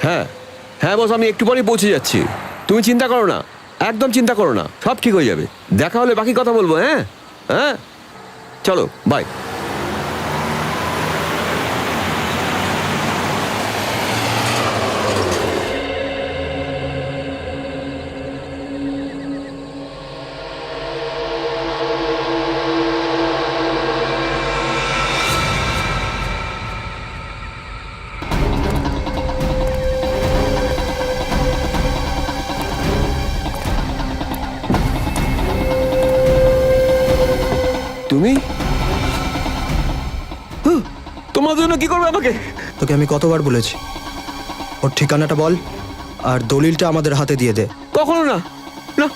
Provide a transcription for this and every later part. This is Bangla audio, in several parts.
হ্যাঁ হ্যাঁ বস, আমি একটু পরেই পৌঁছে যাচ্ছি। তুমি চিন্তা করো না, একদম চিন্তা করো না, সব ঠিক হয়ে যাবে। দেখা হলে বাকি কথা বলবো। হ্যাঁ হ্যাঁ, চলো বাই। তুমি তোমার জন্য কি করবে আমাকে? তোকে আমি কতবার বলেছি ওর ঠিকানাটা বল আর দলিলটা আমাদের হাতে দিয়ে দে। কখনো না, না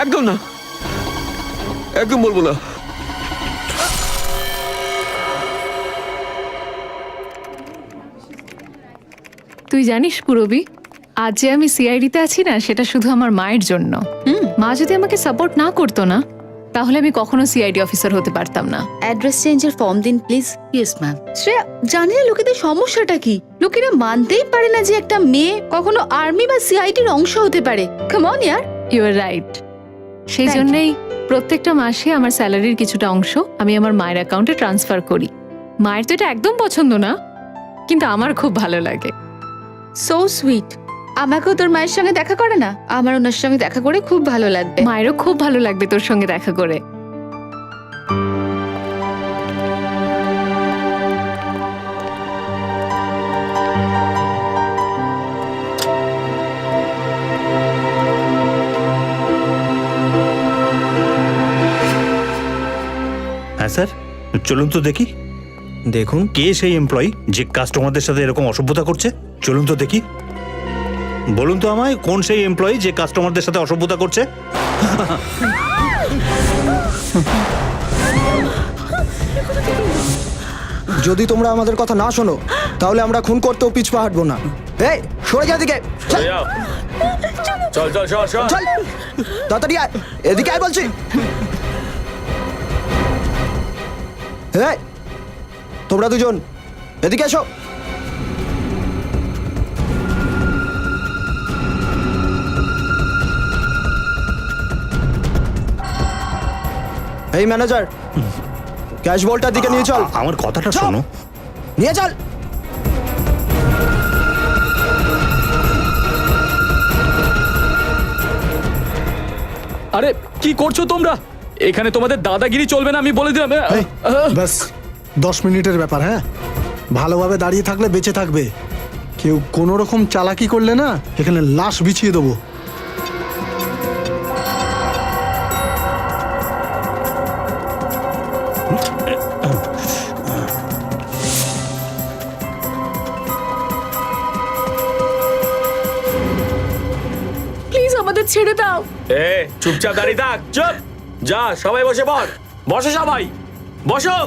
একদম না, একদম বলবো না। তুই জানিস পুরবি, আজ যে আমি সিআইডিতে আছি না, সেটা শুধু আমার মায়ের জন্য। মা যদি আমাকে সাপোর্ট না করতো না, তাহলে আমি কখনো সিআইডি অফিসার হতে পারতাম না। অ্যাড্রেস চেঞ্জের ফর্ম দিন প্লিজ। Yes ma'am. শ্রেয়া, জানি না লোকেদের সমস্যাটা কি। লোকেরা মানতেই পারে না যে একটা মেয়ে কখনো আর্মি বা সিআইডির অংশ হতে পারে। Come on here. You are right. সেই Thank you. জন্যই প্রত্যেকটা মাসে আমার স্যালারির কিছুটা অংশ আমি আমার মায়ের অ্যাকাউন্টে ট্রান্সফার করি। মায়ের তো এটা একদম পছন্দ না, কিন্তু আমার খুব ভালো লাগে। So sweet. আমাকেও তোর মায়ের সঙ্গে দেখা করে না? আমার ওনার সঙ্গে দেখা করে খুব ভালো লাগবে। মায়েরও খুব ভালো লাগবে তোর সঙ্গে দেখা করে। হ্যাঁ স্যার, চলুন তো দেখি দেখুন কে সেই এমপ্লয়ি যে কাস্টমারদের সাথে এরকম অসভ্যতা করছে। চলুন তো দেখি, বলুন তো আমায় কোন সেই এমপ্লয়ি যে কাস্টমারদের সাথে অসভ্যতা করছে। যদি তোমরা আমাদের কথা না শোনো তাহলে আমরা খুন করতেও পিছপা হাঁটবো না। এই সরে যা এদিকে, চল চল চল চল চল। চল তাড়াতাড়ি আয়, এদিকে আয় বলছি। এই তোমরা দুজন এদিকে এসো। এই ম্যানেজার, ক্যাশ বলটার দিকে নিয়ে চল। আমার কথাটা চল। শোনো। নিয়ে চল। আরে কি করছো তোমরা এখানে? তোমাদের দাদাগিরি চলবে না, আমি বলে দিলাম। এই, ব্যাস 10 মিনিটের ব্যাপার। হ্যাঁ, ভালোভাবে দাঁড়িয়ে থাকলে বেঁচে থাকবে। কেউ কোনো রকম চালাকি করলে না, এখানে লাশ বিছিয়ে দেবো। প্লিজ আমাদের ছেড়ে দাও। এ চুপচাপ দাঁড়িয়ে থাক, চুপ। যা সবাই বসে পড়, বসো সবাই, বসো।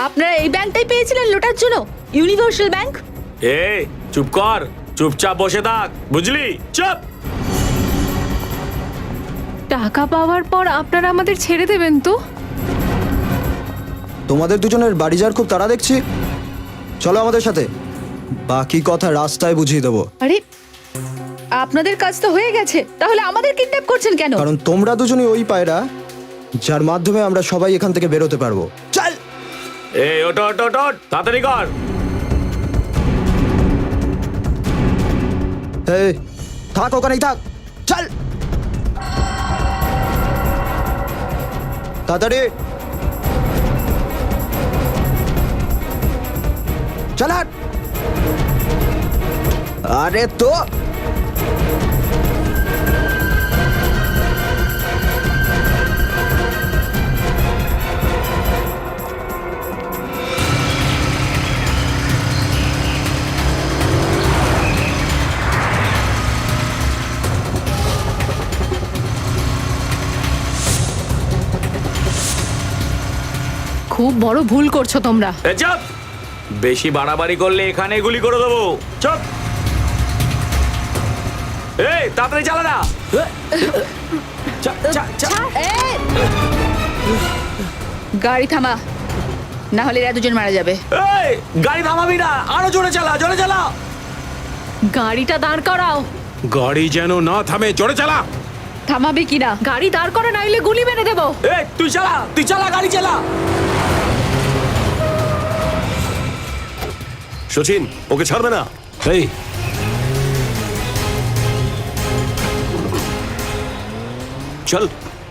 আপনারা এই ব্যাংকটাই পেয়েছিলেন লোটার জন্য, ইউনিভার্সাল ব্যাংক। এ চুপ কর, চুপচাপ বসে থাক, বুঝলি? চুপ। টাকা পাওয়ার পর আপনারা আমাদের ছেড়ে দেবেন তো? তোমাদের দুজনের বাড়ি যাওয়ার খুব তাড়া দেখছি। চলো আমাদের সাথে, বাকি কথা রাস্তায় বুঝিয়ে দেবো। আরে আপনাদের কাজ তো হয়ে গেছে, তাহলে আমাদের কিডন্যাপ করছেন কেন? কারণ তোমরা দুজনই ওই পায়রা যার মাধ্যমে আমরা সবাই এখান থেকে বেরোতে পারবো। চল। এ ওটো ওটো ওটো, তাড়াতাড়ি কর। এই থাক, ওখানেই থাক, চল তাড়াতাড়ি। চল হাট। আরে তো খুব বড় ভুল করছো তোমরা। চুপ! বেশি বাড়াবাড়ি করলে এখানে গুলি করে দেবো। চুপ! এই তাড়াতাড়ি চালা না। এই! গাড়ি থামা, না হলে এরা দুজন মারা যাবে। এই গাড়ি থামাবি না, আরো জোরে চালা, জোরে চালা। গাড়িটা দাঁড় করাও। গাড়ি যেন না থামে, জোরে চালা। থামাবি কিনা? গাড়ি দাঁড় করা নাইলে গুলি মেরে দেবো। এই তুই চালা, তুই চালা, গাড়ি চালা। সচিন, ওকে ছাড়বে না। এই চল,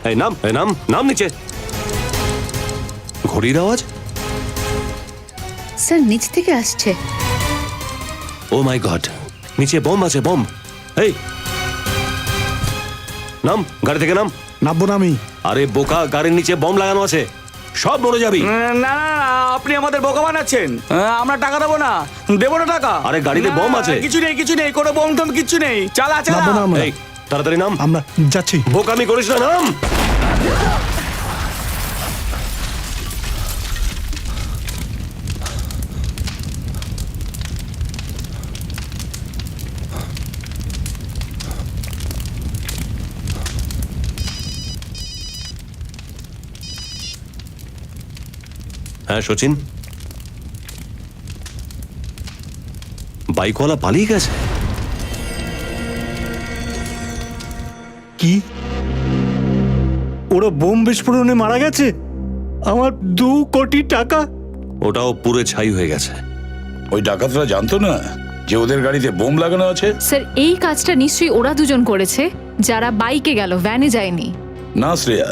এই নাম, এই নাম, নাম নিচে। ঘড়ির আওয়াজ। স্যার নিচ থেকে আসছে। ও মাই গড, নিচে বম আছে, বম। এই নাম, গাড়ি থেকে নাম। নামবো না আমি। আরে বোকা, গাড়ির নিচে বম লাগানো আছে, সব মরে যাবি। না না না, আপনি আমাদের বোকা বানাচ্ছেন। আমরা টাকা দেবো না, দেবো না টাকা। আরে গাড়িতে না, বম আছে। কিছু নেই, কিছু নেই, কোনো বম টম কিচ্ছু নেই। চালা চালা। নামবো না আমরা। এই তাড়াতাড়ি নাম। আমরা যাচ্ছি। বোকামি করিস না, নাম। হ্যাঁ সচিন, বাইকওয়ালা পালিয়ে গেছে। কি? ওরা বোম বিস্ফোরণে মারা গেছে? আমার 2 কোটি টাকা। ওটাও পুরো ছাই হয়ে গেছে। ওই ডাকাতরা জানতো না যে ওদের গাড়িতে বোম লাগানো আছে? স্যার এই কাজটা নিশ্চয়ই ওরা দুজন করেছে, যারা বাইকে গেল, ভ্যানে যায়নি। না শ্রেয়া,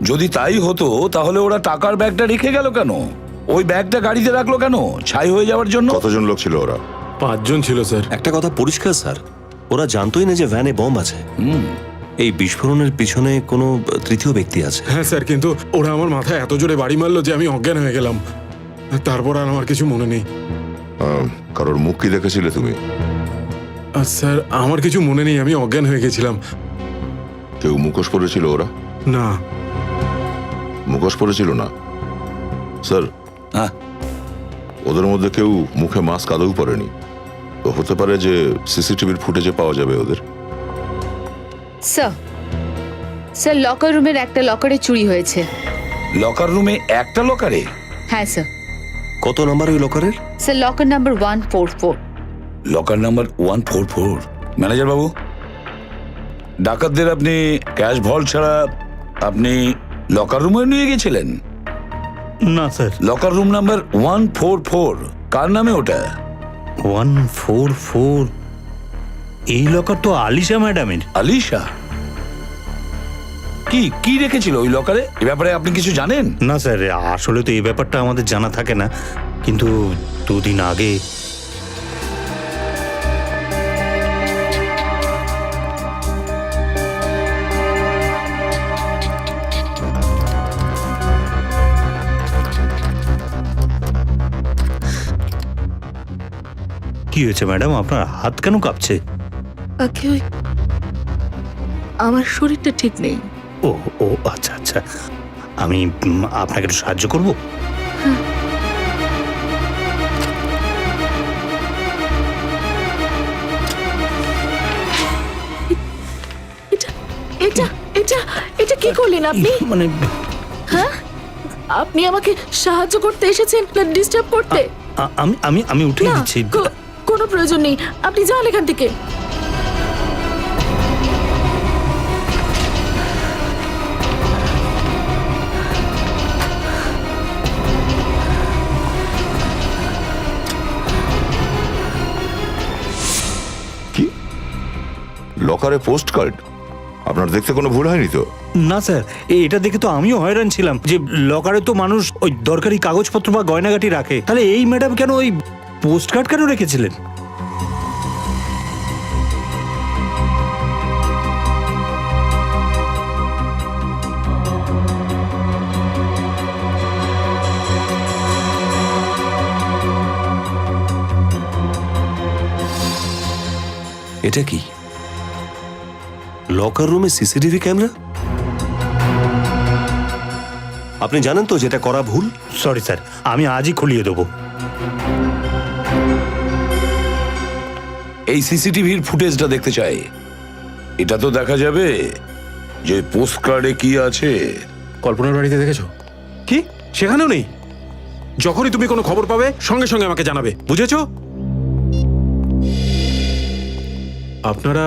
যদি তাই হতো তাহলে ওরা টাকার ব্যাগটা রেখে গেল কেন? ওই ব্যাগটা গাড়িতে রাখলো কেন? ছাই হয়ে যাওয়ার জন্য? কতজন লোক ছিল ওরা? 5 জন ছিল স্যার। একটা কথা পরিষ্কার স্যার, ওরা জানতোই না যে ভ্যানে বম আছে। এই বিস্ফোরণের পিছনে কোনো তৃতীয় ব্যক্তি আছে। হ্যাঁ স্যার, কিন্তু ওরা আমার মাথায় এত জোরে বাড়ি মারলো যে আমি অজ্ঞান হয়ে গেলাম। তারপর আর আমার কিছু মনে নেই। কারোর মুখ কি দেখেছিলে তুমি? স্যার আমার কিছু মনে নেই, আমি অজ্ঞান হয়ে গেছিলাম। কেউ মুখোশ পরেছিল ওরা? না। মুখোশ পরেছিল না স্যার। হ্যাঁ, ওদের মধ্যে কেউ মুখে মাস্ক আদৌ পরেনি। তো হতে পারে যে সিসিটিভির ফুটেজে পাওয়া যাবে ওদের। স্যার, স্যার লকার রুমের একটা লকারে চুরি হয়েছে। লকার রুমে একটা লকারে? হ্যাঁ স্যার। কত নাম্বার ওই লকারের? Sir locker number 144। Locker number 144। Manager বাবু, ডাকাতদের আপনি ক্যাশ ভল্ট ছাড়া আপনি লকার রুমে নিয়ে গেছিলেন? না স্যার। লকার রুম নাম্বার 144 কার নামে ওটা? 144? এই লকার তো আলিশা ম্যাডামের। আলিশা? কি কি রেখেছিল ওই লকারে? এ ব্যাপারে আপনি কিছু জানেন? না স্যার, আসলে তো এই ব্যাপারটা আমাদের জানা থাকে না, কিন্তু 2 দিন আগে কি হয়েছে ম্যাডাম, আপনার হাত কেন কাঁপছে? আমার শরীরটা ঠিক নেই। ও ও আচ্ছা আচ্ছা, আমি আপনাকে একটু সাহায্য করবো? এটা এটা এটা কি করলেন আপনি? মানে আপনি আমাকে সাহায্য করতে এসেছেন না ডিস্টার্ব করতে? আমি আমি আমি উঠিয়ে না, দিচ্ছি। কোনো প্রয়োজন নেই, আপনি যান এখান থেকে। কি লকারে পোস্ট কার্ড? আপনার দেখতে কোনো ভুল হয়নি তো? না স্যার, এটা দেখে তো আমিও হয়রান ছিলাম যে লকারে তো মানুষ ওই দরকারি কাগজপত্র বা গয়নাগাটি রাখে, তাহলে এই ম্যাডাম কেন ওই পোস্ট কার্ড কেন রেখেছিলেন? এটা কি? লকার রুমে সিসিটিভি ক্যামেরা? আপনি জানেন তো যেটা করা ভুল? সরি স্যার, আমি আজই খুলিয়ে দেবো। এই সিসিটিভির ফুটেজটা দেখতে চাই। এটা তো দেখা যাবে যে পোস্ট কার্ডে কি আছে। কল্পনার বাড়িতে দেখেছো? কি সেখানেও নেই? যখনই তুমি কোনো খবর পাবে সঙ্গে সঙ্গে আমাকে জানাবে, বুঝেছো? আপনারা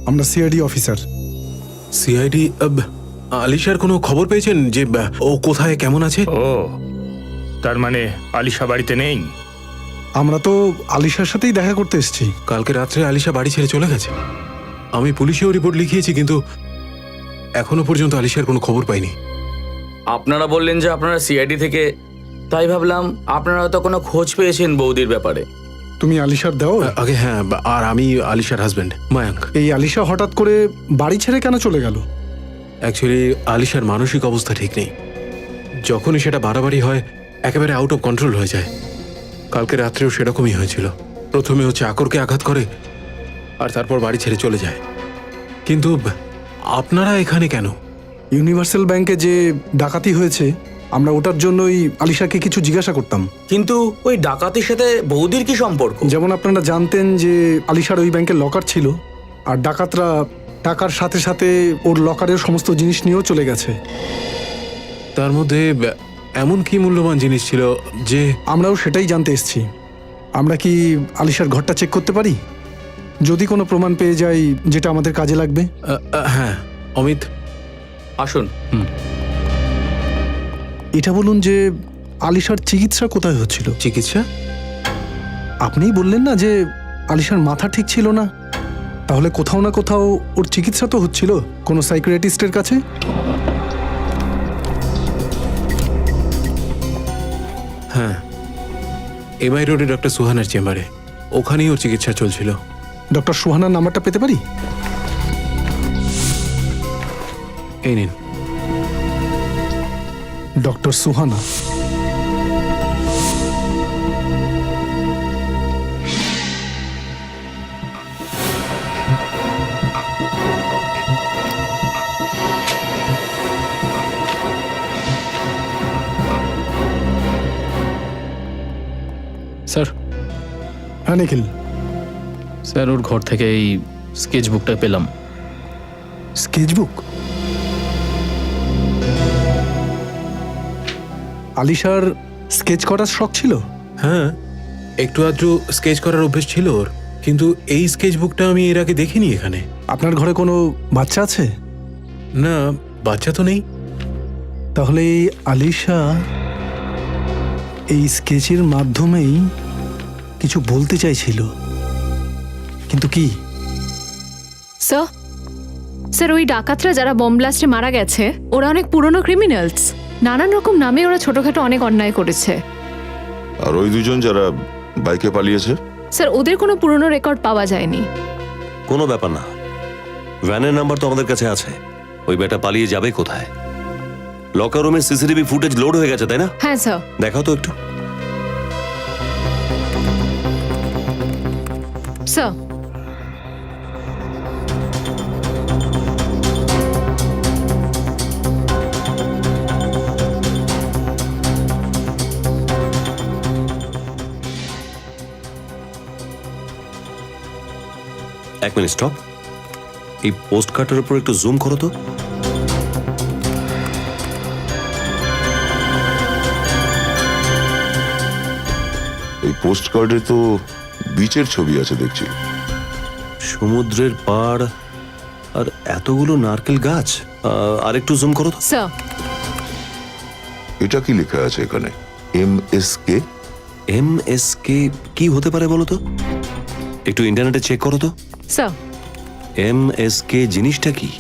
আমরা সিআইডি অফিসার। সিআইডি আলিশার কোনো খবর পেয়েছেন যে ও কোথায় কেমন আছে? ও, তার মানে আলিশা বাড়িতে নেই? আমরা তো আলিশার সাথেই দেখা করতে এসেছি। কালকে রাত্রে আলিশা বাড়ি ছেড়ে চলে গেছে। আমি পুলিশেও রিপোর্ট লিখিয়েছি, কিন্তু এখনো পর্যন্ত আলিশার কোনো খবর পাইনি। আপনারা বললেন যে আপনারা সিআইডি থেকে, তাই ভাবলাম আপনারা হয়তো কোনো খোঁজ পেয়েছেন বৌদির ব্যাপারে। তুমি আলিশার দাও? আগে হ্যাঁ, আর আমি আলিশার হাজবেন্ড মায়াঙ্ক। এই আলিশা হঠাৎ করে বাড়ি ছেড়ে কেন চলে গেল? অ্যাকচুয়ালি আলিশার মানসিক অবস্থা ঠিক নেই। যখনই সেটা বাড়াবাড়ি হয় একেবারে আউট অফ কন্ট্রোল হয়ে যায়। কালকে রাত্রেও সেরকমই হয়েছিল। প্রথমে হচ্ছে চাকরকে আঘাত করে আর তারপর বাড়ি ছেড়ে চলে যায়। কিন্তু আপনারা এখানে কেন? ইউনিভার্সাল ব্যাংকে যে ডাকাতি হয়েছে, আমরা ওটার জন্যই আলিশাকে কিছু জিজ্ঞাসা করতাম। কিন্তু ওই ডাকাতির সাথে বৌদির কি সম্পর্ক? যেমন আপনারা জানতেন যে আলিশার ওই ব্যাংকে লকার ছিল, আর ডাকাতরা টাকার সাথে সাথে ওর লকারের সমস্ত জিনিস নিয়েও চলে গেছে। তার মধ্যে এমন কি মূল্যবান জিনিস ছিল যে? আমরাও সেটাই জানতে এসেছি। আমরা কি আলিশার ঘরটা চেক করতে পারি? যদি কোনো প্রমাণ পেয়ে যাই যেটা আমাদের কাজে লাগবে। হ্যাঁ অমিত, আসুন। এটা বলুন যে আলিশার চিকিৎসা কোথায় হচ্ছিল? চিকিৎসা? আপনিই বললেন না যে আলিশার মাথা ঠিক ছিল না, তাহলে কোথাও না কোথাও ওর চিকিৎসা তো হচ্ছিল কোনো সাইকিয়াট্রিস্টের কাছে। হ্যাঁ, এমআই রোডে ডক্টর সুহানার চেম্বারে, ওখানেই ওর চিকিৎসা চলছিল। ডক্টর সুহানার নাম্বারটা পেতে পারি? এই নিন। ডক্টর সুহানা। স্যার। হ্যাঁ নিখিল। স্যার, ওর ঘর থেকে এই স্কেচ বুকটা পেলাম। Sketch book? আলিশার স্কেচ করার শখ ছিল? হ্যাঁ, একটু আধটু স্কেচ করার অভ্যেস ছিল ওর, কিন্তু এই স্কেচ বুকটা আমি এর আগে দেখিনি এখানে। আপনার ঘরে কোনো বাচ্চা আছে? না, বাচ্চা তো নেই। তাহলে এই আলিশা এই স্কেচের মাধ্যমেই কিছু বলতে চাইছিল, কিন্তু কি? স্যার, স্যার ওই ডাকাতরা যারা বম ব্লাস্টে মারা গেছে ওরা অনেক পুরনো ক্রিমিনালস। নানান রকম নামে ওরা ছোটখাটো অনেক অন্যায় করেছে। আর ওই দুজন যারা বাইকে পালিয়েছে? স্যার ওদের কোনো পুরনো রেকর্ড পাওয়া যায়নি। কোনো ব্যাপার না, ভ্যানের নাম্বার তো আমাদের কাছে আছে। ওই বেটা পালিয়ে যাবে কোথায়? লকার রুমের সিসিটিভি ফুটেজ লোড হয়ে গেছে, তাই না? হ্যাঁ স্যার। দেখাও তো একটু। স্যার, এক মিনিট স্টপ। এই পোস্ট কার্ডের উপর একটু জুম করো তো। এই পোস্ট কার্ডে তো বিচের ছবি আছে দেখছি। সমুদ্রের পাড় আর এতগুলো নারকেল গাছ। আর একটু জুম করো তো। স্যার। এটা কি লেখা আছে এখানে? MSK? MSK কি হতে পারে বলো তো? একটু ইন্টারনেটে চেক করো তো। স্যার। MSK জিনিসটা কি?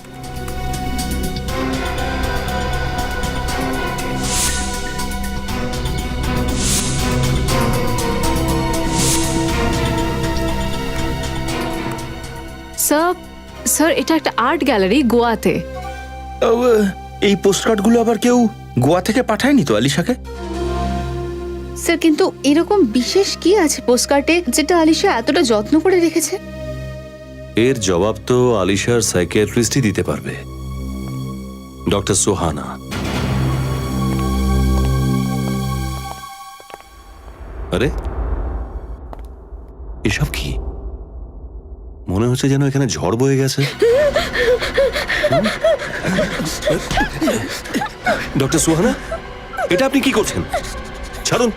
স্যার, স্যার এটা একটা আর্ট গ্যালারি গোয়াতে। এই পোস্টকার্ডগুলো আবার কেউ গোয়া থেকে পাঠায়নি তো আলিশাকে? স্যার কিন্তু এরকম বিশেষ কি আছে পোস্টকার্ডে যেটা আলিশা এতটা যত্ন করে রেখেছে? এর জবাব তো আলিশার সাইকিয়াট্রিস্টই দিতে পারবে। ডক্টর সুহানা। আরে এসব কি? মনে হচ্ছে যেন এখানে ঝড় বয়ে গেছে। ডক্টর সুহানা, এটা আপনি কি করছেন? ছাড়ুন,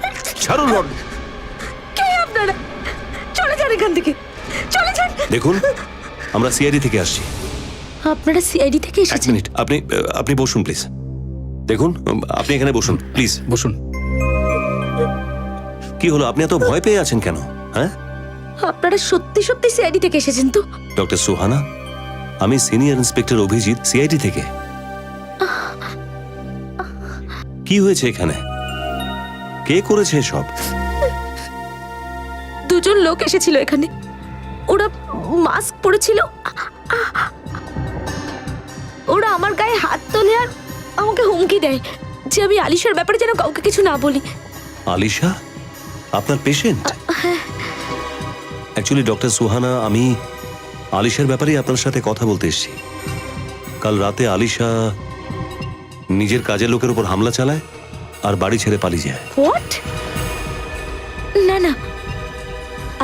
ছাড়ুন রড। কে আপনারা? চলে যান এখান থেকে, চলে যান। দেখুন, আমরা সিআইডি থেকে আসছি। আপনারা সিআইডি থেকে এক এসেছেন? মিনিট, আপনি বসুন প্লিজ। দেখুন, আপনি এখানে বসুন প্লিজ। বসুন। কি হলো, আপনি এত ভয় পেয়ে আছেন কেন? হ্যাঁ আপনারা সত্যি সত্যি সিআইডি থেকে এসেছেন তো? ডক্টর সুহানা, আমি সিনিয়র ইন্সপেক্টর অভিজিৎ, সিআইডি থেকে। কি হয়েছে এখানে? কে করেছে সব? দুজন লোক এসেছিল এখানে, ওরা মাস্ক পরেছিল, ওরা আমার গায়ে হাত তোলে আর আমাকে হুমকি দেয় যে আমি আলিশার ব্যাপারে যেন কাউকে কিছু না বলি। আলিশা আপনার পেশেন্ট? অ্যাকচুয়ালি ডক্টর সুহানা, আমি আলিশার ব্যাপারেই আপনার সাথে কথা বলতে এসেছি। কাল রাতে আলিশা নিজের কাজের লোকের উপর হামলা চালায় আর বাড়ি ছেড়ে পালিয়ে যায়। হোয়াট? না না,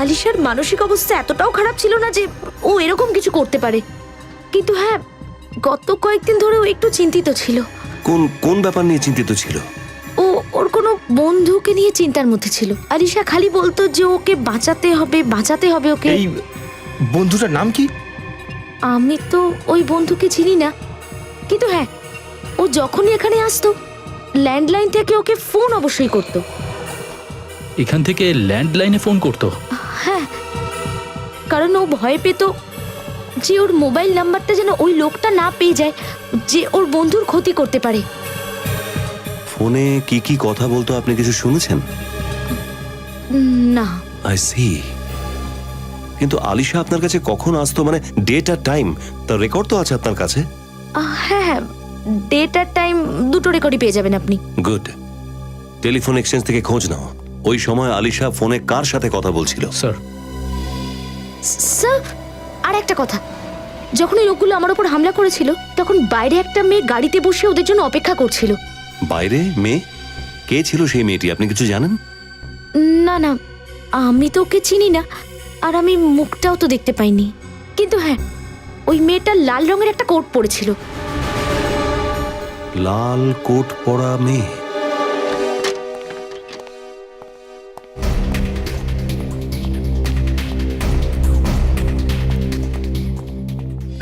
আলিশার মানসিক অবস্থা এতটাও খারাপ ছিল না যে ও এরকম কিছু করতে পারে। কিন্তু হ্যাঁ, গত কয়েকদিন ধরে ও একটু চিন্তিত ছিল। কোন কোন ব্যাপার নিয়ে চিন্তিত ছিল? ও ওর কোনো বন্ধুকে নিয়ে চিন্তার মধ্যে ছিল। আলিশা খালি বলতো যে ওকে বাঁচাতে হবে ওকে। এই বন্ধুটার নাম কি? আমি তো ওই বন্ধুকে চিনি না, কিন্তু হ্যাঁ, ও যখনই এখানে আসতো ল্যান্ডলাইন থেকে ওকে ফোন অবশ্যই করতো। এখান থেকে ল্যান্ডলাইনে ফোন করতো? হ্যাঁ, কারণ ও ভয় পেত যে ওর মোবাইল নাম্বারটা যেন ওই লোকটা না পেয়ে যায়, যে ওর বন্ধুর ক্ষতি করতে পারে। ফোনে কি কি কথা বলতো আপনি কিছু শুনেছেন? না। I see. কিন্তু আলিশা আপনার কাছে কখন আসতো, মানে ডেট আর টাইম, তার রেকর্ড তো আছে আপনার কাছে? হ্যাঁ হ্যাঁ, ডেট আর টাইম দুটো রেকর্ডই পেয়ে যাবেন আপনি। গুড। টেলিফোন এক্সচেঞ্জ থেকে খোঁজ নাও, ওই সময় আলিশা ফোনে কার সাথে কথা বলছিল? স্যার, স্যার আর একটা কথা, যখন এই লোকগুলো আমার উপর হামলা করেছিল তখন বাইরে একটা মেয়ে গাড়িতে বসে ওদের জন্য অপেক্ষা করছিল। বাইরে মেয়ে? কে ছিল সেই মেয়েটি, আপনি কিছু জানেন? না না, আমি তো ওকে চিনি না, আর আমি মুখটাও তো দেখতে পাইনি। কিন্তু হ্যাঁ, ওই মেয়েটা লাল রঙের একটা কোট পরেছিল। লাল কোট পরা মেয়ে?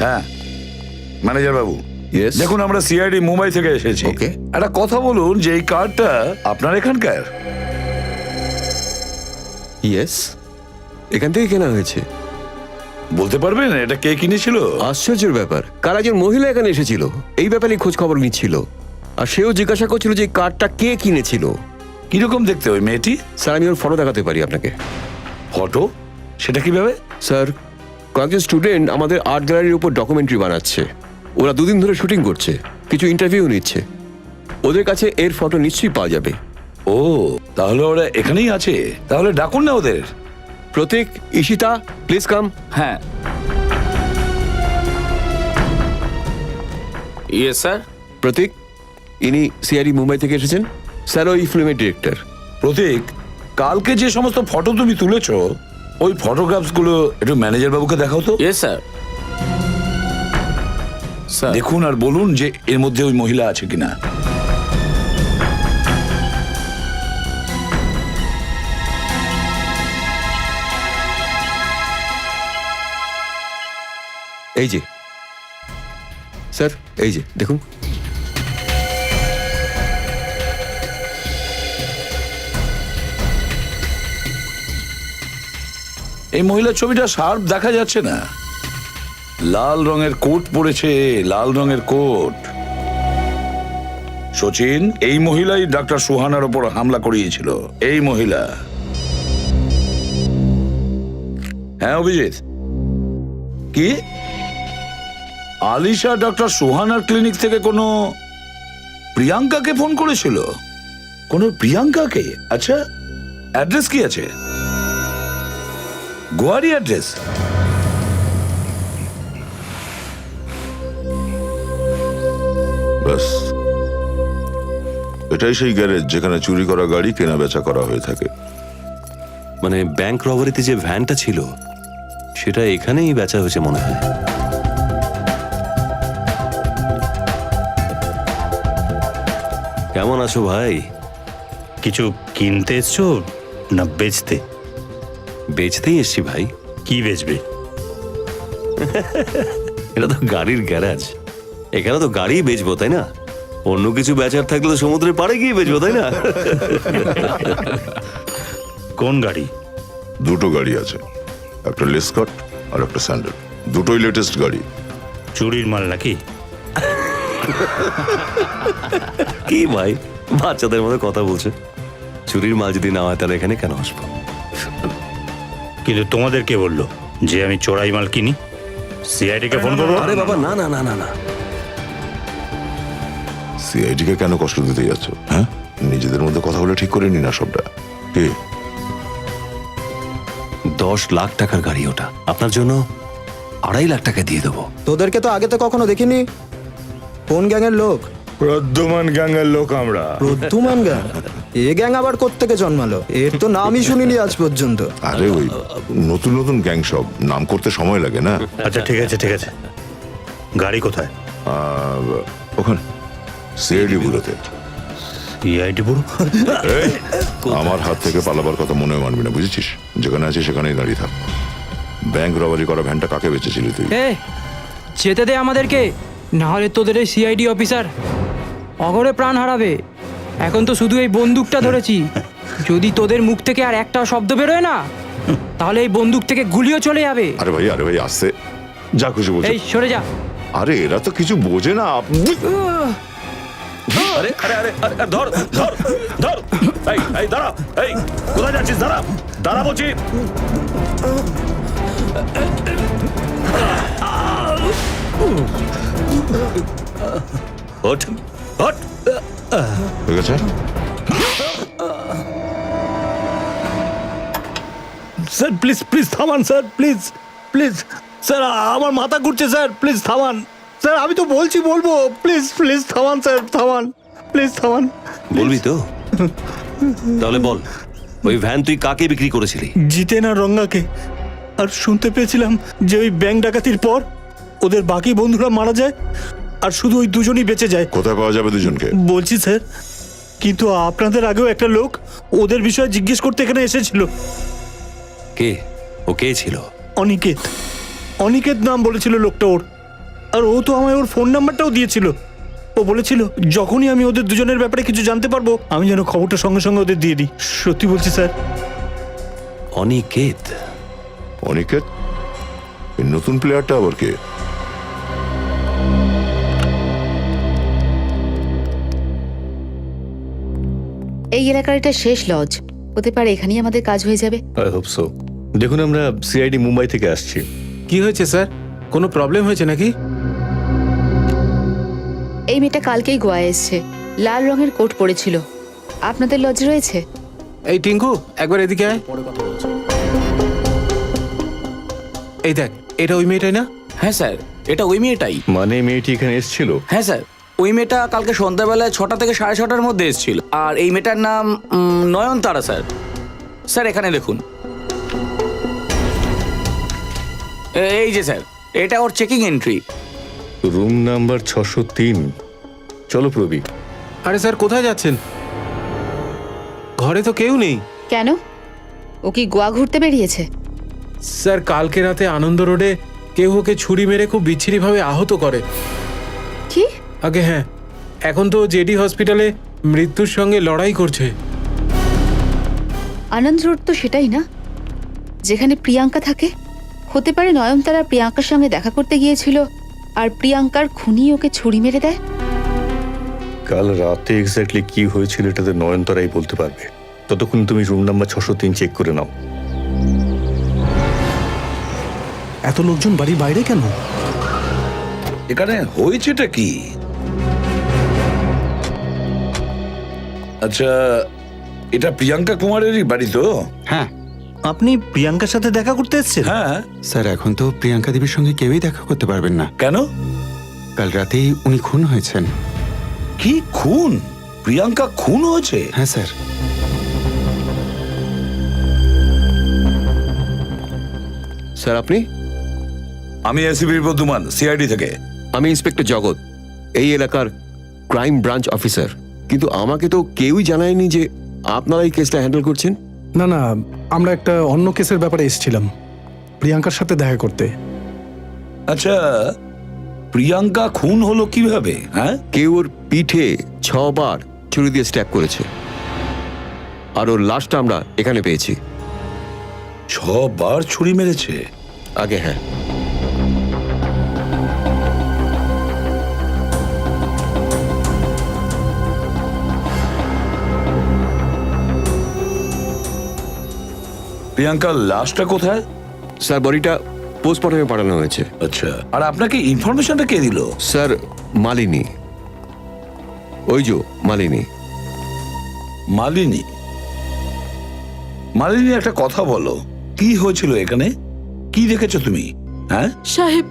হ্যাঁ ম্যানেজার বাবু, Yes? দেখুন আমরা সিআইডি মুম্বাই থেকে এসেছি। Okay. একটা কথা বলুন যে এই কার্ডটা আপনার এখানকার? ইয়েস, এখান থেকে কেনা হয়েছে। বলতে পারবেন এটা কে কিনেছিল? আশ্চর্যের ব্যাপার, কার একজন মহিলা এখানে এসেছিল, এই ব্যাপারে খোঁজ খবর নিচ্ছিল, আর সেও জিজ্ঞাসা করছিল যে এই কার্ডটা কে কিনেছিল। কিরকম দেখতে ওই মেয়েটি? স্যার, আমি ওর ফটো দেখাতে পারি আপনাকে। ফটো? সেটা কিভাবে? স্যার, কয়েকজন স্টুডেন্ট আমাদের আর্ট গ্যালারির উপর ডকুমেন্টারি বানাচ্ছে। ওরা দুদিন ধরে শুটিং করছে, কিছু ইন্টারভিউ নিচ্ছে। ওদের কাছে এর ফটো নিশ্চয়ই পাওয়া যাবে। ও, তাহলে ওরা এখানেই আছে। তাহলে ডাকুন না ওদের। প্রতীক, ঈশিতা, প্লিজ কাম। হ্যাঁ। Yes sir. প্রতীক, ইনি সিআইডি মুম্বাই থেকে এসেছেন। স্যার ওই ফিল্মের ডিরেক্টর। প্রতীক, কালকে যে সমস্ত ফটো তুমি তুলেছো ওই ফটোগ্রাফস গুলো একটু ম্যানেজার বাবুকে দেখাও তো। Yes sir. স্যার দেখুন আর বলুন যে এর মধ্যে ওই মহিলা আছে কিনা। এই যে স্যার, এই যে দেখুন। এই মহিলার ছবিটা শার্প দেখা যাচ্ছে না। লাল রঙের কোট পরেছে, লাল রঙের কোট। সচিন, এই মহিলাই ডাক্তার সুহানার উপর হামলা করিয়েছিল। এই মহিলা। হ্যাঁ অভিজিৎ, কি আলিশা ডক্টর সুহানার ক্লিনিক থেকে কোনো প্রিয়াঙ্কাকে ফোন করেছিল? কোনো প্রিয়াঙ্কাকে? আচ্ছা, অ্যাড্রেস কি আছে? গোয়ারি অ্যাড্রেস? ব্যাস, ব্যাস, এটাই সেই গ্যারেজ যেখানে চুরি করা গাড়ি কেনা বেচা করা হয়ে থাকে। মানে ব্যাংক রবারিতে যে ভ্যানটা ছিল সেটা এখানেই বেচা হয়েছে মনে হয়। কেমন আছো ভাই? কিছু কিনতে এসছো না বেচতে? বেচতেই এসছি ভাই। কি বেচবে? এটা তো গাড়ির গ্যারাজ, এখানে তো গাড়ি বেচবো তাই না? অন্য কিছু বেচার থাকলে তো সমুদ্রের পাড়ে গিয়ে বেচবো তাই না? কোন গাড়ি? দুটো গাড়ি আছে, একটা লেসকট আর একটা স্যান্ডেল, দুটোই লেটেস্ট গাড়ি। চুরির মাল নাকি? কি ভাই বাচ্চাদের মধ্যে কথা বলছে? চুরির মাল যদি না হয় তাহলে এখানে কেন আসবো? কিন্তু তোমাদের কে বললো যে আমি চোরাই মাল কিনি? সিআইডি কে ফোন করবো? আরে বাবা না না না না না, সিআইডি কে কেন কষ্ট দিতে যাচ্ছ? হ্যাঁ, নিজেদের মধ্যে কথা বলে ঠিক করে নি না সবটা। কি 10 লাখ টাকার গাড়ি ওটা, আপনার জন্য 2.5 লাখ টাকা দিয়ে দেবো। তোদেরকে তো আগে তো কখনো দেখিনি। কোন গ্যাংয়ের লোক? প্রদ্যুমান গ্যাংয়ের লোক আমরা। প্রদ্যুমান গ্যাং? এ গ্যাং আবার কোত্থেকে জন্মালো? এর তো নামই শুনিনি আজ পর্যন্ত। আরে ওই নতুন নতুন গ্যাং, সব নাম করতে সময় লাগে না। আচ্ছা ঠিক আছে ঠিক আছে, গাড়ি কোথায়? ওখানে সিআইডি বুড়োতে। সিআইডি বুড়ো? এই, আমার হাত থেকে পালাবার কথা মনে মানবি না, বুঝেছিস? যেখানে আছিস সেখানেই দাঁড়িয়ে থাক। ব্যাংক রবারি করা ভ্যানটা কাকে বেচেছিলি তুই? যেতে দে আমাদেরকে, না হলে তোদের এই সিআইডি অফিসার অগরে প্রাণ হারাবে। এখন তো শুধু এই বন্দুকটা ধরেছি, যদি তোদের মুখ থেকে আর একটা শব্দ বেরোয় না তাহলে এই বন্দুক থেকে গুলিও চলে যাবে। আরে ভাই আসছে, যা খুশি বলছে। এই সরে যা। আরে এরা তো কিছু বোঝে না। আরে আরে আরে আরে, ধর ধর ধর, এই এই দাঁড়া, এই কোথায় যাচ্ছিস? দাঁড়া দাঁড়া বলছি। ওঠ ওঠ। ঠিক আছে, স্যার প্লিজ প্লিজ থামান স্যার, প্লিজ প্লিজ স্যার, আমার মাথা ঘুরছে স্যার, প্লিজ থামান স্যার, আমি তো বলছি বলবো, প্লিজ প্লিজ থামান স্যার, থামান প্লিজ থামান। বলবি তো? তাহলে বল, ওই ভ্যান তুই কাকে বিক্রি করেছিলি? জিতেন আর রঙ্গাকে। আর শুনতে পেয়েছিলাম যে ওই ব্যাংক ডাকাতির পর ওদের বাকি বন্ধুরা মারা যায় আর শুধু ওই দুজনই বেঁচে যায়। কোথায় পাওয়া যাবে দুজনকে? বলছি স্যার, কিন্তু আপনাদের আগেও একটা লোক ওদের বিষয়ে জিজ্ঞেস করতে এখানে এসেছিল। কে? ও কে ছিল? অনিকেত, অনিকেত নাম বলেছিল লোকটা ওর। আর ও তো আমায় ওর ফোন নাম্বারটাও দিয়েছিল। ও বলেছিল যখনই আমি ওদের দুজনের ব্যাপারে কিছু জানতে পারবো আমি যেন খবরটা সঙ্গে সঙ্গে ওদের দিয়ে দিই। সত্যি বলছি স্যার। অনিকেত? অনিকেত? এই নতুন প্লেয়ারটা আবার কে? এই এলাকার এটা শেষ লজ হতে পারে, এখানেই আমাদের কাজ হয়ে যাবে। I hope so. দেখুন আমরা সিআইডি মুম্বাই থেকে আসছি। কি হয়েছে স্যার? কোনো প্রবলেম হয়েছে নাকি? এই মেয়েটা কালকেই গোয়া এসছে, লাল রঙের কোট পরেছিল। আপনাদের লজ রয়েছে? এই টিঙ্কু একবার এদিকে আয়। এই দেখ, এটা ওই মেয়েটাই না? হ্যাঁ স্যার, এটা ওই মেয়েটাই। মানে মেয়েটি এখানে এসেছিল? হ্যাঁ স্যার, ওই মেয়েটা কালকে সন্ধ্যাবেলায় 6টা থেকে 6:30টার মধ্যে এসেছিল। আর এই মেয়েটার নাম নয়নতারা স্যার। স্যার এখানে দেখুন, এই যে স্যার, এটা ওর চেকিং এন্ট্রি। Room number 603। চলো প্রবীক। আরে স্যার কোথায় যাচ্ছেন? ঘরে তো কেউ নেই। কেন, ও কি গোয়া ঘুরতে বেরিয়েছে? স্যার কালকে রাতে আনন্দ রোডে কেউ ওকে ছুরি মেরে খুব বিচ্ছিরিভাবে আহত করে। কি? আগে হ্যাঁ, এখন তো জেডি হসপিটালে মৃত্যুর সঙ্গে লড়াই করছে। আনন্দ রোড তো সেটাই না যেখানে প্রিয়াঙ্কা থাকে? হতে পারে নয়নতারা প্রিয়াঙ্কার সঙ্গে দেখা করতে গিয়েছিল আর প্রিয়াঙ্কার খুনি ওকে ছুরি মেরে দেয়। কাল রাতে এক্স্যাক্টলি কি হয়েছিল এটাতে নয়নতারাই বলতে পারবে। ততক্ষণ তুমি রুম নাম্বার 603 চেক করে নাও। এত লোকজন বাড়ির বাইরে কেন? এখানে হয়েছেটা কি? আচ্ছা, এটা প্রিয়াঙ্কা কুমারেরই বাড়ি তো? হ্যাঁ। আপনি প্রিয়াঙ্কার সাথে দেখা করতে এসেছেন? হ্যাঁ। স্যার এখন তো প্রিয়াঙ্কা দেবীর সঙ্গে কেউই দেখা করতে পারবেন না। কেন? কাল রাতেই উনি খুন হয়েছেন। কি খুন? প্রিয়াঙ্কা খুন হয়েছে? হ্যাঁ স্যার। স্যার আপনি? আমি এসিপির বর্ধমান, সিআইডি থেকে। আমি ইন্সপেক্টর জগৎ, এই এলাকার ক্রাইম ব্রাঞ্চ অফিসার। কিন্তু আমাকে তো কেউই জানায়নি যে আপনারা এই কেসটা হ্যান্ডেল করছেন। না না, আমরা একটা অন্য কেসের ব্যাপারে এসেছিলাম প্রিয়াঙ্কার সাথে দেখা করতে। আচ্ছা, প্রিয়াঙ্কা খুন হলো কিভাবে? হ্যাঁ, কেউ ওর পিঠে 6 বার ছুরি দিয়ে স্ট্যাব করেছে, আর ওর লাশটা আমরা এখানে পেয়েছি। 6 বার ছুরি মেরেছে? আগে হ্যাঁ। প্রিয়াঙ্কার লাশটা কোথায়? স্যার বডিটা পোস্টমর্টমে পাঠানো হয়েছে। আচ্ছা, আর আপনাকে ইনফরমেশনটা কে দিল? স্যার মালিনী, ওই যে মালিনী। মালিনী? মালিনী, একটা কথা বলো, কি হয়েছিল এখানে? কি দেখেছো তুমি? হ্যাঁ সাহেব,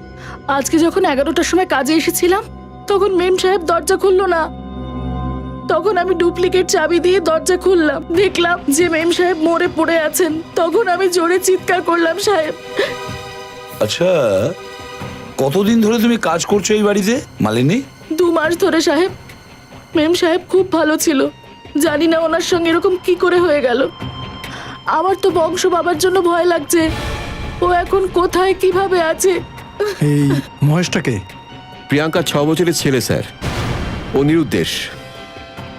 আজকে যখন 11টার সময় কাজে এসেছিলাম তখন মেম সাহেব দরজা খুললো না। তখন আমি ডুপ্লিকেট চাবি দিয়ে দরজা খুললাম, দেখলাম যে মেম সাহেব মরে পড়ে আছেন। তখন আমি জোরে চিৎকার করলাম সাহেব। আচ্ছা, কতদিন ধরে তুমি কাজ করছো এই বাড়িতে মালিনী? 2 মাস ধরে সাহেব। মেম সাহেব খুব ভালো ছিল, জানি না ওনার সঙ্গে এরকম কি করে হয়ে গেল। আমার তো বংশ বাবার জন্য ভয় লাগছে, ও এখন কোথায় কিভাবে আছে। এই মহেশটাকে? প্রিয়াঙ্কা 6 বছরের ছেলে স্যার, ও নিরুদ্দেশ।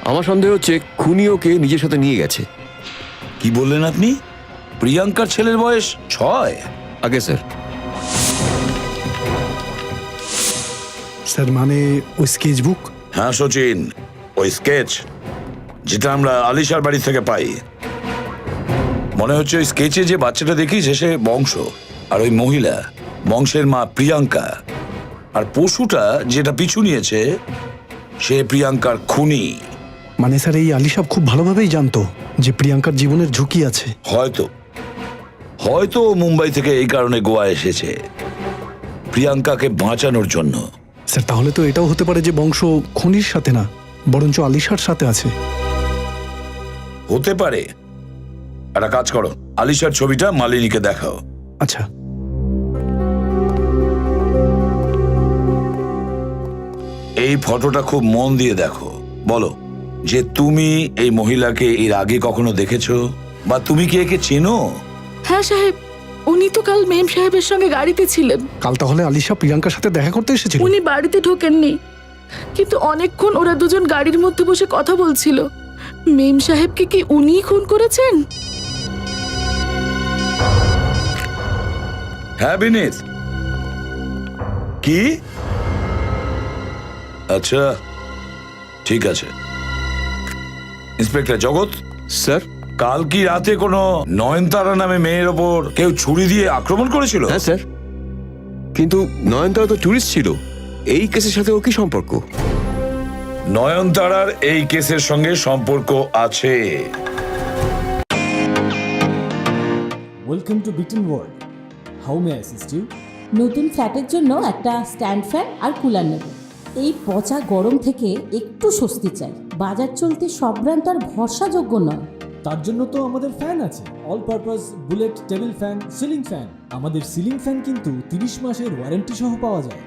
আমার সন্দেহ হচ্ছে খুনি ওকে নিজের সাথে নিয়ে গেছে। কি বললেন আপনি? প্রিয়াঙ্কার ছেলের বয়স 6? আগে স্যার। স্যার মানে ওই স্কেচ বুক? হ্যাঁ সচিন, ওই স্কেচ যেটা আমরা আলিশার বাড়ি থেকে পাই। মনে হচ্ছে ওই স্কেচে যে বাচ্চাটা দেখিস সে বংশ, আর ওই মহিলা বংশের মা প্রিয়াঙ্কা, আর পশুটা যেটা পিছু নিয়েছে সে প্রিয়াঙ্কার খুনি। মানে স্যার এই আলী সাহেব খুব ভালোভাবেই জানতো যে প্রিয়াঙ্কার জীবনের ঝুঁকি আছে। হয়তো হয়তো ও মুম্বাই থেকে এই কারণে গোয়া এসেছে, প্রিয়াঙ্কাকে বাঁচানোর জন্য। স্যার তাহলে তো এটাও হতে পারে যে বংশ খুনির সাথে না, বরঞ্চ আলিশার সাথে আছে। হতে পারে। একটা কাজ করো, আলিশার ছবিটা মালিনীকে দেখাও। আচ্ছা। এই ফটোটা খুব মন দিয়ে দেখো। বলো যে তুমি এই মহিলাকে এর আগে কখনো দেখেছো, বা তুমি কি একে চেনো? হ্যাঁ সাহেব, উনি তো কাল মেম সাহেবের সঙ্গে গাড়িতে ছিলেন। কাল তাহলে আলিশা প্রিয়াঙ্কার সাথে দেখা করতে এসেছিল? উনি বাড়িতে ঢোকেননি, কিন্তু অনেকক্ষণ ওরা দুজন গাড়ির মধ্যে বসে কথা বলছিল। মেম সাহেবকে কি উনিই খুন করেছেন? হ্যাঁ বিনীত, কি? আচ্ছা ঠিক আছে। ইন্সপেক্টর জগৎ স্যার? কাল কি রাতে কোনো নয়নতারা নামে মেয়ের ওপর কেউ ছুরি দিয়ে আক্রমণ করেছিল? হ্যাঁ স্যার, কিন্তু নয়নতারা তো টুরিস্ট ছিল, এই কেসের সাথে ও কি সম্পর্ক? নয়নতারার এই কেসের সঙ্গে সম্পর্ক আছে। Welcome to Beaton world, how may I assist you? নতুন ফ্ল্যাটের জন্য একটা স্ট্যান্ড ফ্যান আর কুলার নেব। এই পচা গরম থেকে একটু স্বস্তি চাই। বাজার চলতে সব ব্র্যান্ড তো আর ভরসাযোগ্য নয়। তার জন্য তো আমাদের ফ্যান আছে, all purpose bullet table fan, ceiling fan. আমাদের সিলিং ফ্যান কিন্তু 30 মাসের ওয়ারেন্টি সহ পাওয়া যায়।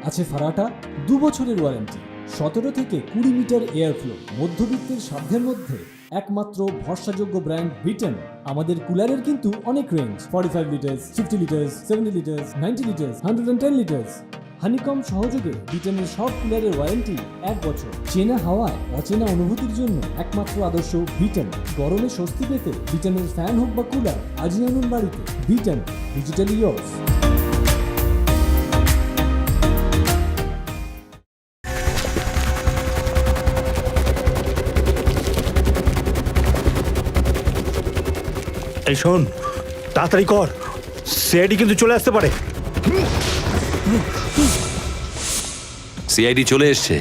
আছে ফারাটা 2 বছরের ওয়ারেন্টি, 17 থেকে 20 মিটার এয়ার ফ্লো, মধ্যবিত্তের সাধ্যের মধ্যে একমাত্র ভরসাযোগ্য ব্র্যান্ড বিটন। আমাদের কুলারের কিন্তু অনেক range, 45 litres, 50 litres, 70 litres, 90 litres, 110 litres. Honeycomb সহযোগে বিটনের সব কুলারের ওয়ারেন্টি 1 বছর। চেনা হাওয়ায় অচেনা অনুভূতির জন্য একমাত্র আদর্শ বিটন। গরমে স্বস্তি পেতে বিটনের ফ্যান হোক বা কুলার, আজই আনুন বাড়িতে। Vuitton, digitally years. এই শোন, তাড়াতাড়ি কর, সিআইডি কিন্তু চলে আসতে পারে। সিআইডি চলে এসছে,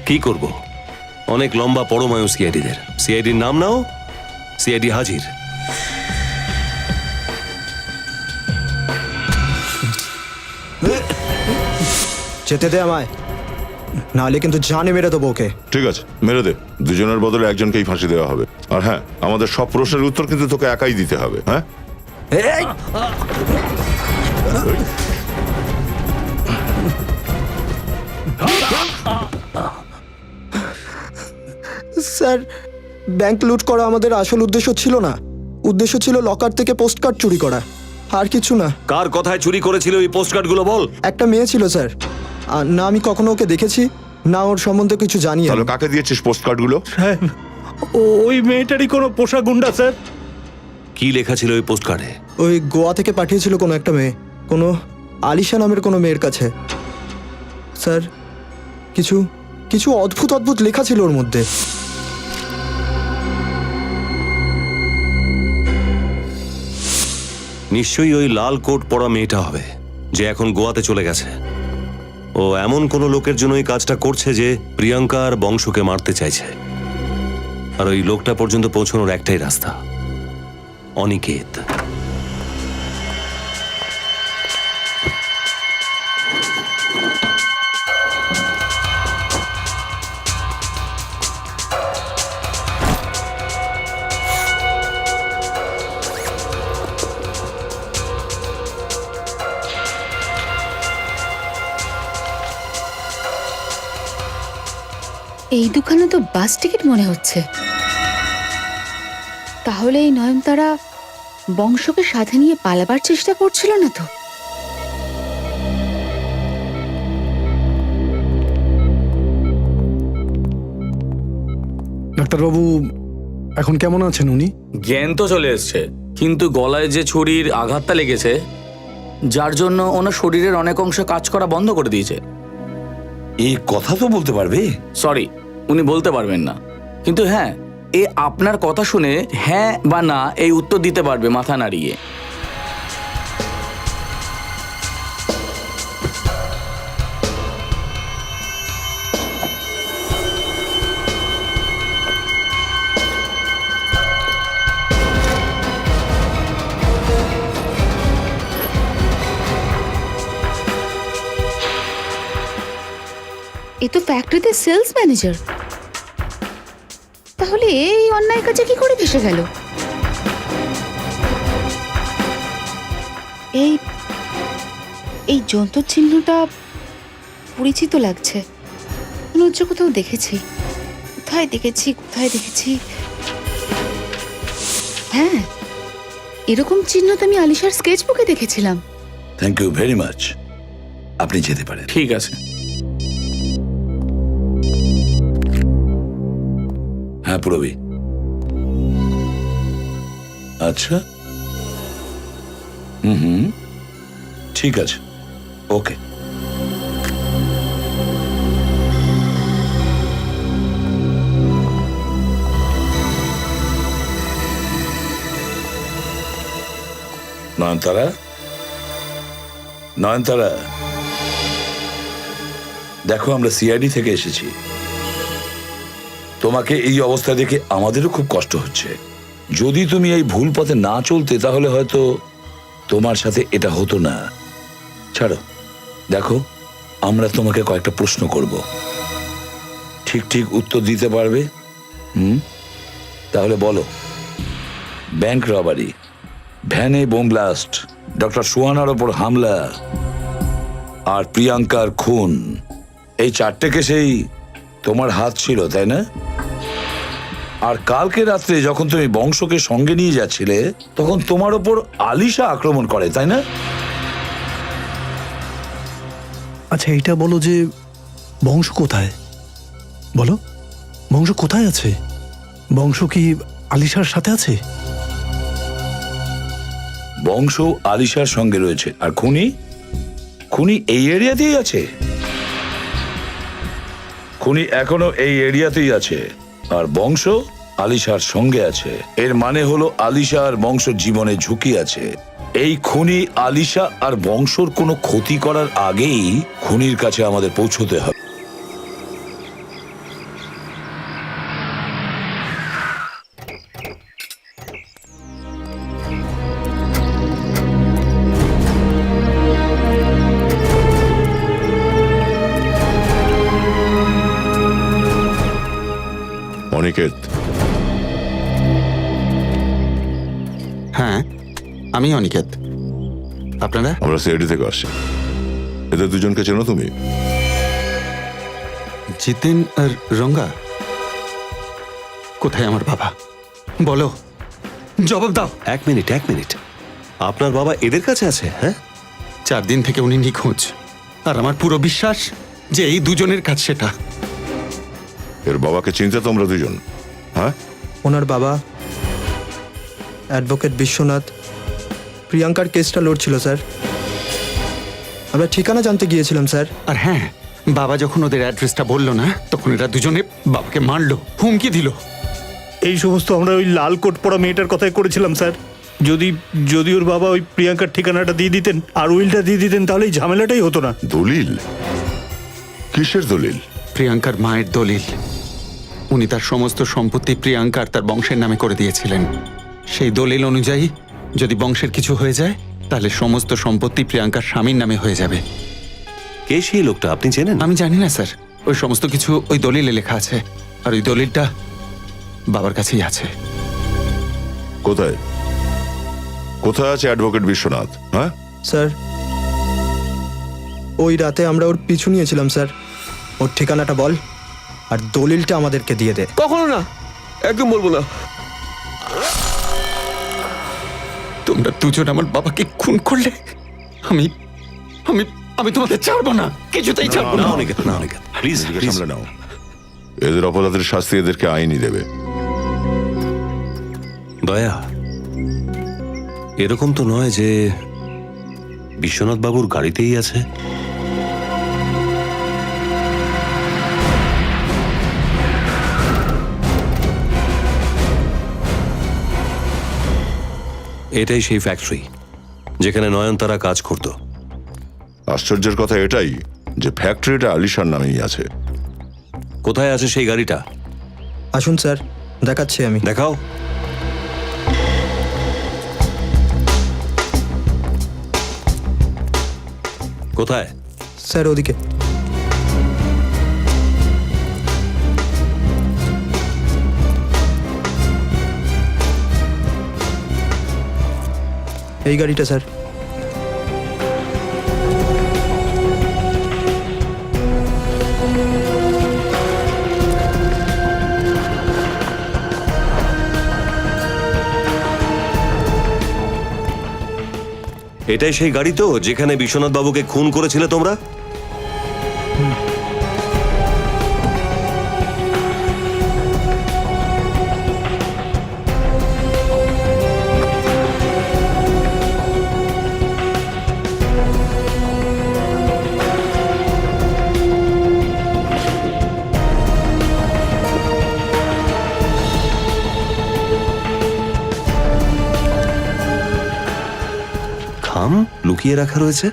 কি করব? অনেক লম্বা পরমায়ু সিআইডিদের। সিআইডির নাম নাও, সিআইডি হাজির। যেতে দে আমায়। নাহলে কিন্তু জানে মেরে দেবো ওকে। ঠিক আছে, মেরে দে। দুজনের বদলে একজনকেই ফাঁসি দেওয়া হবে। আর হ্যাঁ, আমাদের সব প্রশ্নের উত্তর কিন্তু তোকে একাই দিতে হবে। হ্যাঁ, এই! স্যার, ব্যাংক লুট করা আমাদের আসল উদ্দেশ্য ছিল না। উদ্দেশ্য ছিল লকার থেকে পোস্ট কার্ড চুরি করা, আর কিছু না। কার কথায় চুরি করেছিল ওই পোস্ট কার্ডগুলো বল? একটা মেয়ে ছিল স্যার, আর না আমি কখনো ওকে দেখেছি, না ওর সম্বন্ধে কিছু জানি আমি। তাহলে কাকে দিয়েছিস পোস্ট কার্ডগুলো? সাহেব, ওই মেয়েটারই কোনো পোষা গুন্ডা স্যার। কি লেখা ছিল ওই পোস্ট কার্ডে? ওই গোয়া থেকে পাঠিয়েছিল কোনো একটা মেয়ে, কোনো আলিশা নামের কোনো মেয়ের কাছে। স্যার, কিছু কিছু অদ্ভুত অদ্ভুত লেখা ছিল ওর মধ্যে। নিশ্চয়ই ওই লাল কোট পরা মেয়েটা হবে যে এখন গোয়াতে চলে গেছে। ও এমন কোনো লোকের জন্য এই কাজটা করছে যে প্রিয়াঙ্কা আর বংশকে মারতে চাইছে। আর ওই লোকটা পর্যন্ত পৌঁছানোর একটাই রাস্তা, অনিকেত। এই দুখানে তো বাস টিকিট মনে হচ্ছে। তাহলে এই নয়নতারা বংশকে সাথে নিয়ে পালাবার চেষ্টা করছিল না তো? ডাক্তারবাবু, এখন কেমন আছেন উনি? জ্ঞান তো চলে এসছে, কিন্তু গলায় যে ছুরির আঘাতটা লেগেছে, যার জন্য ওনার শরীরের অনেক অংশ কাজ করা বন্ধ করে দিয়েছে। এই কথা তো বলতে পারবে? সরি, উনি বলতে পারবেন না, কিন্তু হ্যাঁ, এ আপনার কথা শুনে হ্যাঁ বা না এই উত্তর দিতে পারবে মাথা নাড়িয়ে। এ তো ফ্যাক্টরিতে সেলস ম্যানেজার। তাহলে এই অন্যায় কাজে কি করে ভেসে গেল? এই এই যন্ত্র চিহ্নটা পরিচিত লাগছে, মনে হচ্ছে কোথাও দেখেছি। কোথায় দেখেছি? হ্যাঁ, এরকম চিহ্ন তো আমি আলিশার স্কেচ বুকে দেখেছিলাম। Thank you very much. আপনি যেতে পারেন। ঠিক আছে। হ্যাঁ পুরবি। আচ্ছা, ঠিক আছে, ওকে। নয়নতারা, নয়নতারা, দেখো আমরা সিআইডি থেকে এসেছি। তোমাকে এই অবস্থা দেখে আমাদেরও খুব কষ্ট হচ্ছে। যদি তুমি এই ভুল পথে না চলতে তাহলে হয়তো তোমার সাথে এটা হতো না। ছাড়ো, দেখো আমরা তোমাকে কয়েকটা প্রশ্ন করব, ঠিক ঠিক উত্তর দিতে পারবে? তাহলে বলো, ব্যাংক রবারি, ভ্যানে বোম ব্লাস্ট, ডক্টর সুহানার ওপর হামলা আর প্রিয়াঙ্কার খুন, এই চারটে কেসেই তোমার হাত ছিল, তাই না? আর কালকে রাত্রে যখন তুমি বংশকে সঙ্গে নিয়ে যাচ্ছিলে তখন তোমার ওপর আলিশা আক্রমণ করে, তাই না? আচ্ছা, এইটা বলো যে বংশ কোথায়? বলো, বংশ কোথায় আছে? বংশ কি আলিশার সাথে আছে? বংশ আলিশার সঙ্গে রয়েছে, আর খুনি খুনি এই এরিয়াতেই আছে। খুনি এখনো এই এরিয়াতেই আছে, আর বংশ আলিশার সঙ্গে আছে। এর মানে হলো আলিশা আর বংশ জীবনে ঝুঁকি আছে। এই খুনি আলিশা আর বংশর কোনো ক্ষতি করার আগেই খুনির কাছে আমাদের পৌঁছতে হবে। হ্যাঁ, আমি অনিকেত। আপনারা? আমরা সিআইডি থেকে আসছি। এদের দুজনকে চেনো তুমি? জিতেন আর রঙ্গা? কোথায় আমার বাবা? বলো, জবাব দাও। এক মিনিট। আপনার বাবা এদের কাছে আছে? হ্যাঁ, 4 দিন থেকে উনি নিখোঁজ, আর আমার পুরো বিশ্বাস যে এই দুজনের কাজ সেটা। এর বাবাকে চিনতে তোমরা দুজন? হ্যাঁ, ওনার বাবা অ্যাডভোকেট বিশ্বনাথ প্রিয়াঙ্কার কেসটা লড়ছিল স্যার। আমরা ঠিকানা জানতে গিয়েছিলাম স্যার। আর হ্যাঁ, বাবা যখন ওদের অ্যাড্রেসটা বললো না, তখন এরা দুজনে বাবাকে মারলো, হুমকি দিল। এই সমস্ত আমরা ওই লাল কোট পরা মেয়েটার কথাই করেছিলাম স্যার। যদি ওর বাবা ওই প্রিয়াঙ্কার ঠিকানাটা দিয়ে দিতেন আর উইলটা দিয়ে দিতেন, তাহলে এই ঝামেলাটাই হতো না। দলিল? কিসের দলিল? প্রিয়াঙ্কার মায়ের দলিল। উনি তার সমস্ত সম্পত্তি প্রিয়াঙ্কার তার বংশের নামে করে দিয়েছিলেন। সেই দলিল অনুযায়ী যদি বংশের কিছু হয়ে যায়, তাহলে সমস্ত সম্পত্তি প্রিয়াঙ্কার স্বামীর নামে হয়ে যাবে। কে সেই লোকটা, আপনি চেনেন? আমি জানি না স্যার, ওই সমস্ত কিছু ওই দলিলে লেখা আছে, আর ওই দলিলটা বাবার কাছেই আছে। কোথায় কোথায় আছে অ্যাডভোকেট বিশ্বনাথ? হ্যাঁ স্যার, ওই রাতে আমরা ওর পিছু নিয়েছিলাম স্যার। ওর ঠিকানাটা বল আর দলিলটা আমাদেরকে দিয়ে দে। কখনো না, একদম বলবো না। তোমরা দুজন আমার বাবাকে খুন করলে আমি আমি আমি তোমাদের ছাড়বো না, কিছুতেই ছাড়বো না। প্লিজ সামলে নাও। এদের অপরাধের শাস্তি এদেরকে আইনই দেবে। দয়া, এরকম তো নয় যে বিশ্বনাথ বাবুর গাড়িতেই আছে? এটাই সেই ফ্যাক্টরি যেখানে নয়নতারা কাজ করত। আশ্চর্যের কথা এটাই যে ফ্যাক্টরিটা আলিশার নামেই আছে। কোথায় আছে সেই গাড়িটা? আসুন স্যার, দেখাচ্ছি আমি। দেখাও। কোথায়? স্যার ওদিকে। এই গাড়িটা স্যার। এটাই সেই গাড়ি তো যেখানে বিশ্বনাথ বাবুকে খুন করেছিলে তোমরা? খাম লুকিয়ে রাখা রয়েছে?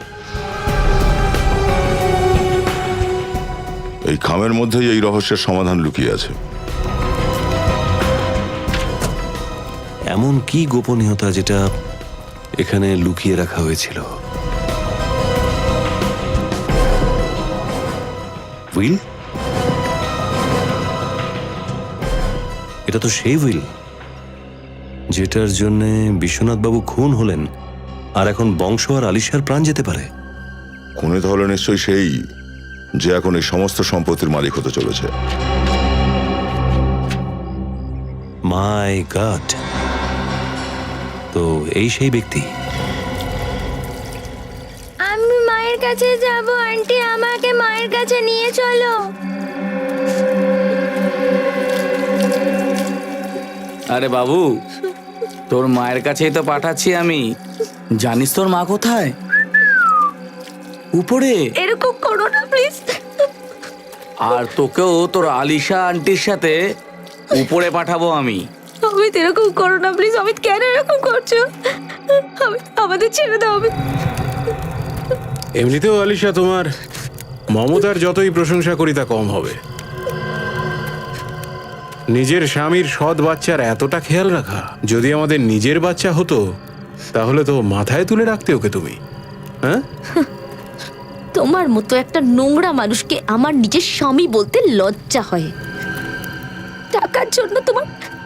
এই খামের মধ্যেই এই রহস্যের সমাধান লুকিয়ে আছে। এমন কি গোপনীয়তা যেটা এখানে লুকিয়ে রাখা হয়েছিল? উইল? এটা তো সেই উইল যেটার জন্যে বিশ্বনাথ বাবু খুন হলেন, আর এখন বংশ আর আলিশার প্রাণ যেতে পারে। খুনে তাহলে নিশ্চয়ই সেই যে এখন এই সমস্ত সম্পত্তির মালিক হতে চলেছে। মাই গড! তো এই সেই ব্যক্তি। আমি মায়ের কাছে যাব, আন্টি আমাকে মায়ের কাছে নিয়ে চলো। আরে বাবু, তোর মায়ের কাছেই তো পাঠাচ্ছি আমি। জানিস তোর মা কোথায়? উপরে। এরকম করো না প্লিজ। আর তোকেও তোর আলিশা আন্টির সাথে উপরে পাঠাবো আমি। অমিত, এরকম করো না প্লিজ। অমিত, কেন এরকম করছো? আমাদের ছেড়ে দাও অমিত। এমনিতেও আলিশা, তোমার মমতার যতই প্রশংসা করি তা কম হবে। নিজের স্বামীর সৎ বাচ্চার এতটা খেয়াল রাখা, যদি আমাদের নিজের বাচ্চা হতো তাহলে তো মাথায় তুলে রাখতে ওকে তুমি। হ্যাঁ, তোমার মতো একটা নোংরা মানুষকে আমার নিজের স্বামী বলতে লজ্জা হয়। টাকার জন্য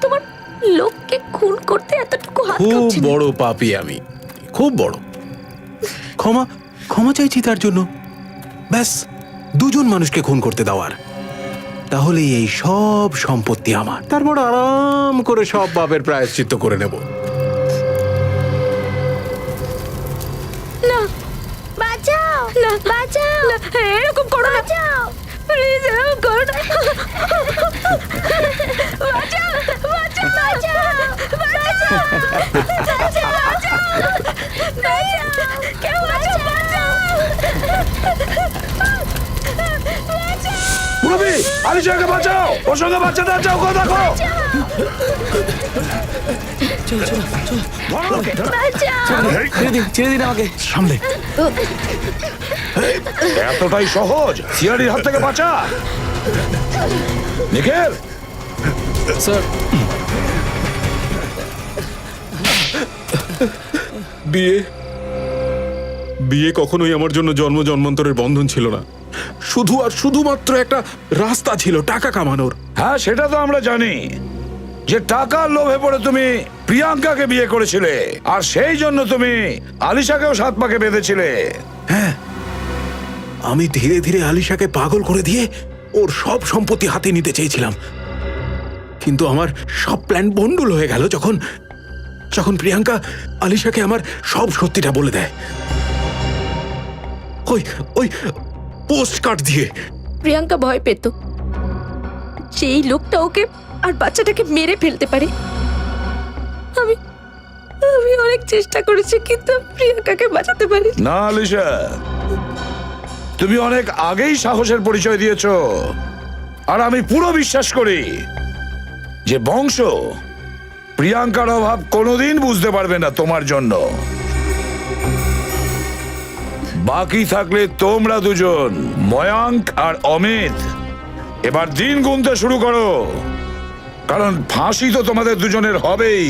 তোমার লোককে খুন করতে এতটুকু হাত খুব বড় পাপী আমি, খুব বড়। ক্ষমা ক্ষমা চাইছি তার জন্য। ব্যাস, দুজন মানুষকে খুন করতে দেওয়ার, তাহলে এই সব সম্পত্তি আমার। তারপর আরাম করে সব পাপের প্রায়শ্চিত্ত করে নেব। না, বাঁচাও, না বাঁচাও, না এরকম করো না, বাঁচাও, প্লিজ এরকম করো না, বাঁচাও, বাঁচাও, বাঁচাও, বাঁচাও, বাঁচাও, বাঁচাও, কেউ বাঁচাও, বাঁচাও, মুরব্বি, আলিশাকে বাঁচাও, ওর সঙ্গে বাচ্চাটা যাও, গো দেখো। ছেড়ে দিন আমাকে। সামলে। এতটাই সহজ সিআইডির হাত থেকে বাঁচা? নিখিল, স্যার, বিয়ে বিয়ে কখনোই আমার জন্য জন্ম জন্মান্তরের বন্ধন ছিল না। শুধু আর শুধুমাত্র একটা রাস্তা ছিল টাকা কামানোর। হ্যাঁ সেটা তো আমরা জানি যে টাকার লোভে পড়ে তুমি প্রিয়াঙ্কাকে বিয়ে করেছিলে, আর সেই জন্য তুমি আলিশাকেও সাত পাকে বেঁধেছিলে। হ্যাঁ, আমি ধীরে ধীরে আলিশাকে পাগল করে দিয়ে ওর সব সম্পত্তি হাতে নিতে চেয়েছিলাম, কিন্তু আমার সব প্ল্যান ভণ্ডুল হয়ে গেল যখন যখন প্রিয়াঙ্কা আলিশাকে আমার সব সত্যিটা বলে দেয়, ওই ওই পোস্ট কার্ড দিয়ে। প্রিয়াঙ্কা ভয় পেত যে এই লোকটা ওকে আর বাচ্চাটাকে মেরে ফেলতে পারে। আমি আমি অনেক চেষ্টা করেছি কিন্তু প্রিয়াঙ্কাকে বাঁচাতে পারি। না আলিশা, তুমি অনেক আগেই সাহসের পরিচয় দিয়েছো, আর আমি পুরো বিশ্বাস করি যে বংশ প্রিয়াঙ্কার অভাব কোনোদিন বুঝতে পারবে না তোমার জন্য। বাকি থাকলে তোমরা দুজন, ময়াঙ্ক আর অমিত, এবার দিন গুনতে শুরু করো, কারণ ফাঁসি তো তোমাদের দুজনের হবেই।